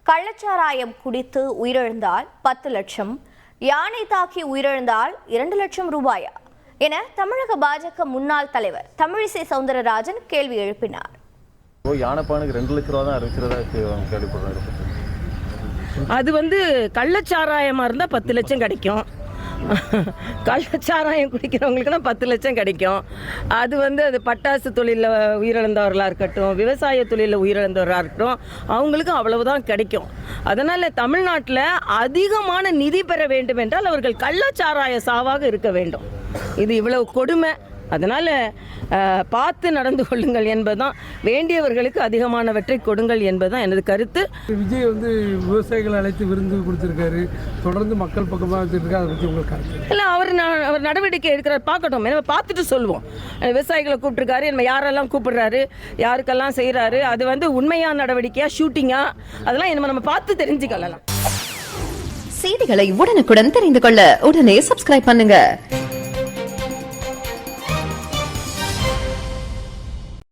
கள்ளச்சாராயம் குடித்து உயிரிழந்தால் 10 லட்சம், யானை தாக்கி உயிரிழந்தால் 2 லட்சம் ரூபாயா என தமிழக பாஜக முன்னாள் தலைவர் தமிழிசை சவுந்தரராஜன் கேள்வி எழுப்பினார். யானைப்பானுக்கு 2 லட்சம் ரூபா தான் அறிவிக்கிறதா கேள்விப்படுறாங்க. அது கள்ளச்சாராயமாக இருந்தால் 10 லட்சம் கிடைக்கும். கள்ளச்சாராயம் குடிக்கிறவங்களுக்குனா 10 லட்சம் கிடைக்கும். அது அது பட்டாசு தொழிலில் உயிரிழந்தவர்களாக இருக்கட்டும், விவசாய தொழிலில் உயிரிழந்தவர்களாக இருக்கட்டும், அவங்களுக்கு அவ்வளவுதான் கிடைக்கும். அதனால் தமிழ்நாட்டில் அதிகமான நிதி பெற வேண்டும் என்றால் அவர்கள் கள்ளச்சாராய சாவாக இருக்க வேண்டும். இது இவ்வளவு கொடுமை. அதனால் பார்த்து நடந்து கொள்ளுங்கள் என்பதுதான், வேண்டியவர்களுக்கு அதிகமானவற்றை கொடுங்கள் என்பதுதான் எனது கருத்து. விஜய் விவசாயிகளை அழைத்து விருந்து கொடுத்துருக்காரு, தொடர்ந்து மக்கள் பக்கமாக வச்சுருக்காரு. அதை பற்றி உங்களுக்கு கருத்து இல்லை? அவர் நடவடிக்கை எடுக்கிறார், பார்க்கட்டும். நம்ம பார்த்துட்டு சொல்லுவோம். விவசாயிகளை கூப்பிட்டுருக்காரு, நம்ம யாரெல்லாம் கூப்பிடுறாரு, யாருக்கெல்லாம் செய்கிறாரு, அது உண்மையான நடவடிக்கையா ஷூட்டிங்கா, அதெல்லாம் நம்ம பார்த்து தெரிஞ்சுக்கலாம். செய்திகளை உடனுக்குடன் தெரிந்து கொள்ள உடனே சப்ஸ்கிரைப் பண்ணுங்க.